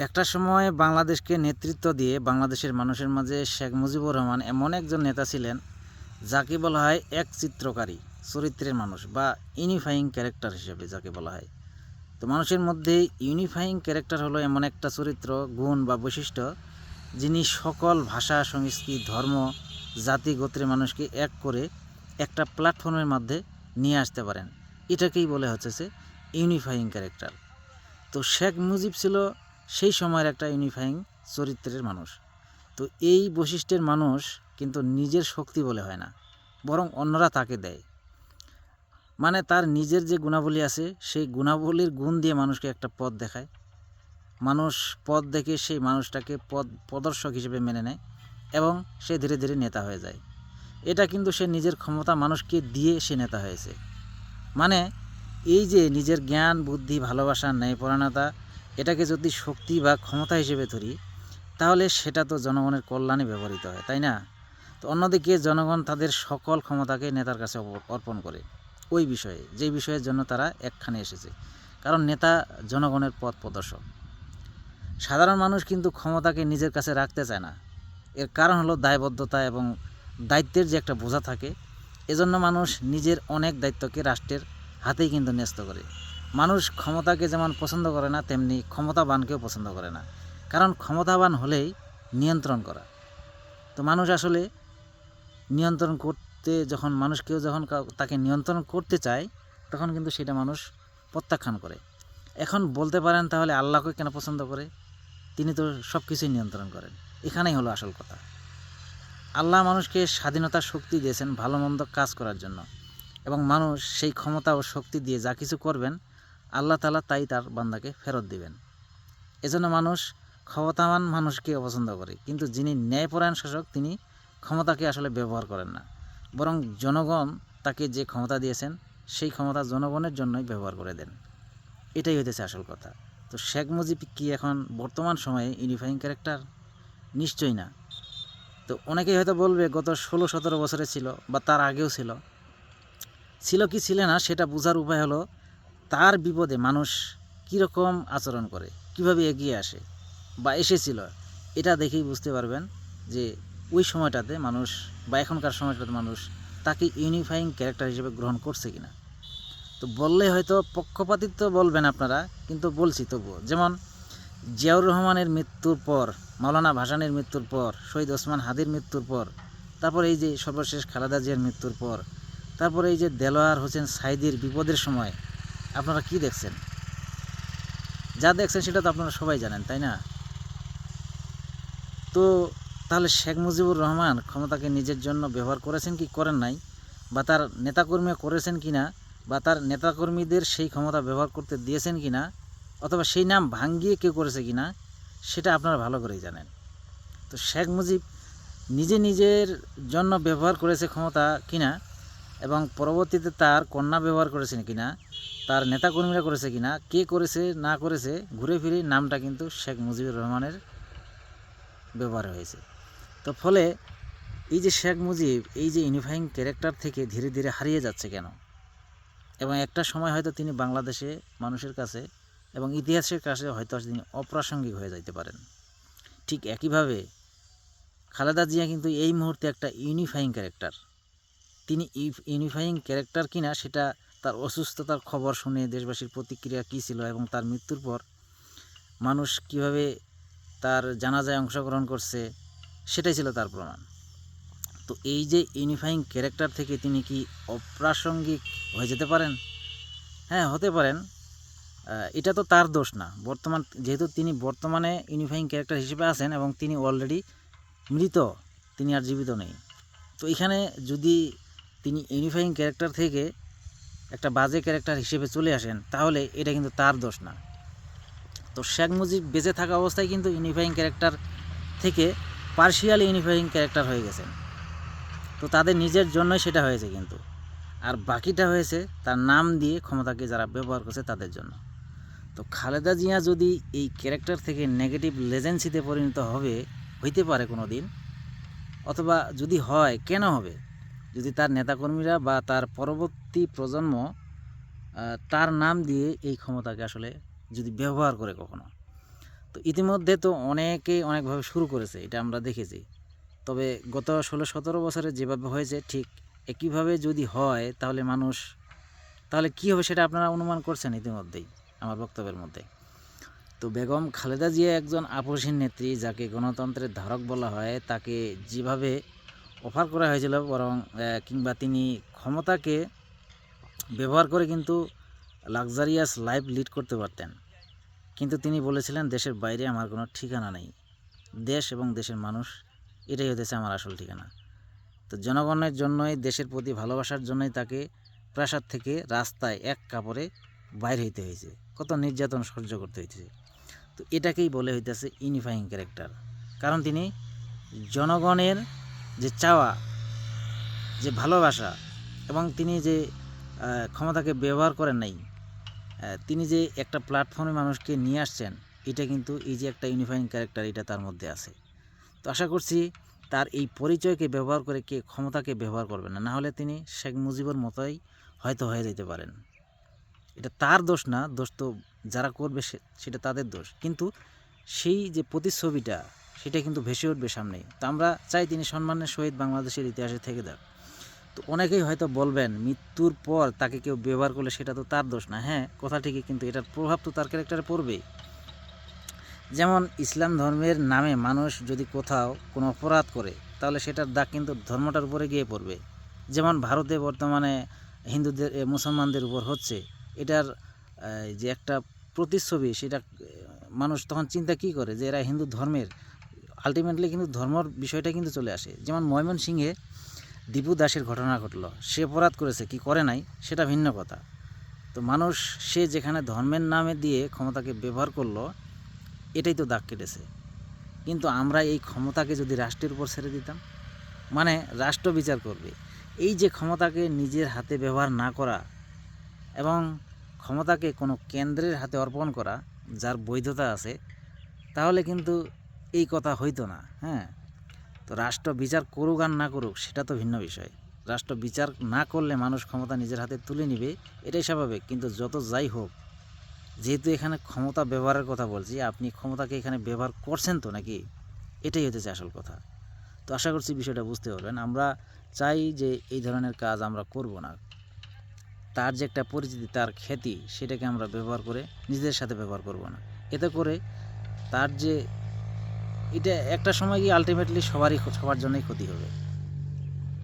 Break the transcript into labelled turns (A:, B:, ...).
A: একটা সময় বাংলাদেশকে নেতৃত্ব দিয়ে বাংলাদেশের মানুষের মাঝে শেখ মুজিবুর রহমান এমন একজন নেতা ছিলেন যাকে বলা হয় এক চিত্রকারী চরিত্রের মানুষ বা ইউনিফাইং ক্যারেক্টার হিসেবে যাকে বলা হয়। তো মানুষের মধ্যে ইউনিফাইং ক্যারেক্টার হলো এমন একটা চরিত্র, গুণ বা বৈশিষ্ট্য যিনি সকল ভাষা, সংস্কৃতি, ধর্ম, জাতি, গোত্রের মানুষকে এক করে একটা প্ল্যাটফর্মের মধ্যে নিয়ে আসতে পারেন। এটাকেই বলে হচ্ছে যে ইউনিফাইং ক্যারেক্টার। তো শেখ মুজিব ছিল সেই সময়ের একটা ইউনিফাইং চরিত্রের মানুষ। তো এই বৈশিষ্ট্যের মানুষ কিন্তু নিজের শক্তি বলে হয় না, বরং অন্যরা তাকে দেয়। মানে তার নিজের যে গুণাবলী আছে সেই গুণাবলীর গুণ দিয়ে মানুষকে একটা পথ দেখায়। মানুষ পথ দেখে সেই মানুষটাকে প্রদর্শক হিসেবে মেনে নেয় এবং সে ধীরে ধীরে নেতা হয়ে যায়। এটা কিন্তু সে নিজের ক্ষমতা মানুষকে দিয়ে সে নেতা হয়েছে। মানে এই যে নিজের জ্ঞান, বুদ্ধি, ভালোবাসা, ন্যায়পরায়ণতা, এটাকে যদি শক্তি বা ক্ষমতা হিসেবে ধরি তাহলে সেটা তো জনগণের কল্যাণে ব্যবহৃত হয়, তাই না? তো অন্যদিকে জনগণ তাদের সকল ক্ষমতাকে নেতার কাছে অর্পণ করে ওই বিষয়ে, যেই বিষয়ের জন্য তারা একখানে এসেছে। কারণ নেতা জনগণের পথ প্রদর্শক। সাধারণ মানুষ কিন্তু ক্ষমতাকে নিজের কাছে রাখতে চায় না। এর কারণ হলো দায়বদ্ধতা এবং দায়িত্বের যে একটা বোঝা থাকে। এজন্য মানুষ নিজের অনেক দায়িত্বকে রাষ্ট্রের হাতেই কিন্তু ন্যস্ত করে। মানুষ ক্ষমতাকে যেমন পছন্দ করে না, তেমনি ক্ষমতাবানকেও পছন্দ করে না। কারণ ক্ষমতাবান হলেই নিয়ন্ত্রণ করা। তো মানুষ আসলে নিয়ন্ত্রণ করতে যখন কেউ যখন তাকে নিয়ন্ত্রণ করতে চায় তখন কিন্তু সেটা মানুষ প্রত্যাখ্যান করে। এখন বলতে পারেন তাহলে আল্লাহকে কেন পছন্দ করে? তিনি তো সব কিছুই নিয়ন্ত্রণ করেন। এখানেই হলো আসল কথা। আল্লাহ মানুষকে স্বাধীনতার শক্তি দিয়েছেন ভালো মন্দ কাজ করার জন্য, এবং মানুষ সেই ক্ষমতা ও শক্তি দিয়ে যা কিছু করবেন আল্লাহ তাআলা তাই তার বান্দাকে ফেরত দিবেন। এজন্য মানুষ ক্ষমতাবান মানুষকে অপছন্দ করে, কিন্তু যিনি ন্যায়পরায়ণ শাসক তিনি ক্ষমতাকে আসলে ব্যবহার করেন না, বরং জনগণ তাকে যে ক্ষমতা দিয়েছেন সেই ক্ষমতা জনগণের জন্যই ব্যবহার করে দেন। এটাই হইতেছে আসল কথা। তো শেখ মুজিব কি এখন বর্তমান সময়ে ইউনিফাইং ক্যারেক্টার? নিশ্চয়ই না। তো অনেকেই হয়তো বলবে গত 16-17 বছরে ছিল বা তার আগেও ছিল। ছিল কি ছিল না সেটা বোঝার উপায় হলো তার বিপদে মানুষ কীরকম আচরণ করে, কিভাবে এগিয়ে আসে বা এসেছিল, এটা দেখেই বুঝতে পারবেন যে ওই সময়টাতে মানুষ বা এখনকার সময়টাতে মানুষ তাকে ইউনিফাইং ক্যারেক্টার হিসেবে গ্রহণ করছে কিনা। তো বললে হয়তো পক্ষপাতিত্ব বলবেন আপনারা, কিন্তু বলছি তবুও। যেমন জিয়াউর রহমানের মৃত্যুর পর, মাওলানা ভাসানীর মৃত্যুর পর, শহীদ ওসমান হাদির মৃত্যুর পর, তারপর এই যে সর্বশেষ খালেদা জিয়ার মৃত্যুর পর, তারপরে এই যে দেলোয়ার হোসেন সাঈদীর বিপদের সময় আপনারা কি দেখছেন? যা দেখছেন সেটা তো আপনারা সবাই জানেন, তাই না? তো তাহলে শেখ মুজিবুর রহমান ক্ষমতাকে নিজের জন্য ব্যবহার করেছেন কি করেন নাই, বা তার নেতাকর্মী করেছেন কি না, বা তার নেতাকর্মীদের সেই ক্ষমতা ব্যবহার করতে দিয়েছেন কি না, অথবা সেই নাম ভাঙ্গিয়ে কেউ করেছে কি না, সেটা আপনারা ভালো করেই জানেন। তো শেখ মুজিব নিজের জন্য ব্যবহার করেছে ক্ষমতা কিনা, এবং পরবর্তীতে তার কন্যা ব্যবহার করেছেন কিনা, তার নেতাকর্মীরা করেছে কিনা, কে করেছে না করেছে, ঘুরে ফিরে নামটা কিন্তু শেখ মুজিবুর রহমানের ব্যবহার হয়েছে। তো ফলে এই যে শেখ মুজিব এই যে ইউনিফাইং ক্যারেক্টার থেকে ধীরে ধীরে হারিয়ে যাচ্ছে কেন, এবং একটা সময় হয়তো তিনি বাংলাদেশে মানুষের কাছে এবং ইতিহাসের কাছে হয়তো তিনি অপ্রাসঙ্গিক হয়ে যাইতে পারেন। ঠিক একইভাবে খালেদা জিয়া কিন্তু এই মুহূর্তে একটা ইউনিফাইং ক্যারেক্টার। তিনি ইউনিফাইং ক্যারেক্টার কিনা সেটা তার অসুস্থতার খবর শুনে দেশবাসীর প্রতিক্রিয়া কী ছিল এবং তার মৃত্যুর পর মানুষ কিভাবে তার জানাজায় অংশগ্রহণ করছে সেটাই ছিল তার প্রমাণ। তো এই যে ইউনিফাইং ক্যারেক্টার থেকে তিনি কি অপ্রাসঙ্গিক হয়ে যেতে পারেন? হ্যাঁ, হতে পারেন। এটা তো তার দোষ না। যেহেতু তিনি বর্তমানে ইউনিফাইং ক্যারেক্টার হিসেবে আছেন এবং তিনি অলরেডি মৃত, তিনি আর জীবিত নেই। তো এখানে যদি তিনি ইউনিফাইং ক্যারেক্টার থেকে একটা বাজে ক্যারেক্টার হিসেবে চলে আসেন তাহলে এটা কিন্তু তার দোষ না। তো শেখ মুজিব বেঁচে থাকা অবস্থায় কিন্তু ইউনিফাইং ক্যারেক্টার থেকে পার্শিয়াল ইউনিফাইং ক্যারেক্টার হয়ে গেছেন। তো তাদের নিজের জন্যই সেটা হয়েছে কিন্তু, আর বাকিটা হয়েছে তার নাম দিয়ে ক্ষমতাকে যারা ব্যবহার করছে তাদের জন্য। তো খালেদা জিয়া যদি এই ক্যারেক্টার থেকে নেগেটিভ লেজেন্সিতে পরিণত হইতে পারে কোনো দিন, অথবা যদি হয় কেন হবে, যদি তার নেতাকর্মীরা বা তার পরবর্তী প্রজন্ম তার নাম দিয়ে এই ক্ষমতাকে আসলে যদি ব্যবহার করে কখনো, তো তো ইতিমধ্যে তো অনেকেই অনেকভাবে শুরু করেছে, এটা আমরা দেখেছি। তবে গত 16-17 বছরে যেভাবে হয়েছে ঠিক একইভাবে যদি হয় তাহলে কী হবে সেটা আপনারা অনুমান করছেন ইতিমধ্যেই আমার বক্তব্যের মধ্যে। তো বেগম খালেদা জিয়া একজন আপসহীন নেত্রী, যাকে গণতন্ত্রের ধারক বলা হয়। তাকে যেভাবে অফার করা হয়েছিল কিংবা তিনি ক্ষমতাকে ব্যবহার করে কিন্তু লাক্সারিয়াস লাইফ লিড করতে পারতেন, কিন্তু তিনি বলেছিলেন দেশের বাইরে আমার কোনো ঠিকানা নেই, দেশ এবং দেশের মানুষ এটাই হতেছে আমার আসল ঠিকানা। তো জনগণের জন্যই, দেশের প্রতি ভালোবাসার জন্যই তাকে প্রাসাদ থেকে রাস্তায় এক কাপড়ে বাইর হইতে হয়েছে, কত নির্যাতন সহ্য করতে হয়েছে। তো এটাকেই বলে হইতেছে ইউনিফাইং ক্যারেক্টার, কারণ তিনি জনগণের যে চাওয়া, যে ভালোবাসা, এবং তিনি যে ক্ষমতাকে ব্যবহার করেন নাই, তিনি যে একটা প্ল্যাটফর্মে মানুষকে নিয়ে আসছেন, এটা কিন্তু এই যে একটা ইউনিফাইং ক্যারেক্টার, এটা তার মধ্যে আছে। তো আশা করছি তার এই পরিচয়কে ব্যবহার করে কে ক্ষমতাকে ব্যবহার করবে না, নাহলে তিনি শেখ মুজিবুর মতোই হয়তো হয়ে যেতে পারেন। এটা তার দোষ না, দোষ তো যারা করবে সেটা তাদের দোষ, কিন্তু সেই যে প্রতিচ্ছবিটা সেটা কিন্তু ভেসে উঠবে সামনে। তো আমরা চাই তিনি সম্মানের সহিত বাংলাদেশের ইতিহাসে থেকে যাক। তো অনেকেই হয়তো বলবেন মৃত্যুর পর তাকে কেউ ব্যবহার করলে সেটা তো তার দোষ না। হ্যাঁ, কথা ঠিকই, কিন্তু এটার প্রভাব তো তার ক্যারেক্টারে পড়বেই। যেমন ইসলাম ধর্মের নামে মানুষ যদি কোথাও কোনো অপরাধ করে, তাহলে সেটার দাগ কিন্তু ধর্মটার উপরে গিয়ে পড়বে। যেমন ভারতে বর্তমানে হিন্দুদের মুসলমানদের উপর হচ্ছে, এটার যে একটা প্রতিচ্ছবি, সেটা মানুষ তখন চিন্তা কী করে যে এরা হিন্দু ধর্মের, আলটিমেটলি কিন্তু ধর্মর বিষয়টা কিন্তু চলে আসে। যেমন ময়মনসিংহে দীপু দাসের ঘটনা ঘটলো, সে অপরাধ করেছে কি করে নাই সেটা ভিন্ন কথা। তো মানুষ সে যেখানে ধর্মের নামে দিয়ে ক্ষমতাকে ব্যবহার করলো, এটাই তো দাগ কেটেছে। কিন্তু আমরা এই ক্ষমতাকে যদি রাষ্ট্রের উপর ছেড়ে দিতাম, মানে রাষ্ট্র বিচার করবে, এই যে ক্ষমতাকে নিজের হাতে ব্যবহার না করা এবং ক্ষমতাকে কোনো কেন্দ্রের হাতে অর্পণ করা যার বৈধতা আছে, তাহলে কিন্তু এই কথা হইতো না। হ্যাঁ, তো রাষ্ট্র বিচার করুক আর না করুক সেটা তো ভিন্ন বিষয়। রাষ্ট্র বিচার না করলে মানুষ ক্ষমতা নিজের হাতে তুলে নিবে, এটাই স্বাভাবিক। কিন্তু যত যাই হোক, যেহেতু এখানে ক্ষমতা ব্যবহারের কথা বলছি, আপনি ক্ষমতাকে এখানে ব্যবহার করছেন তো নাকি, এটাই হতেছে আসল কথা। তো আশা করছি বিষয়টা বুঝতে পারবেন। আমরা চাই যে এই ধরনের কাজ আমরা করব না। তার যে একটা পরিচিতি, তার খ্যাতি, সেটাকে আমরা ব্যবহার করে নিজেদের সাথে ব্যবহার করব না। এতে করে তার যে এটা একটা সময় গিয়ে আলটিমেটলি সবার জন্যই ক্ষতি হবে।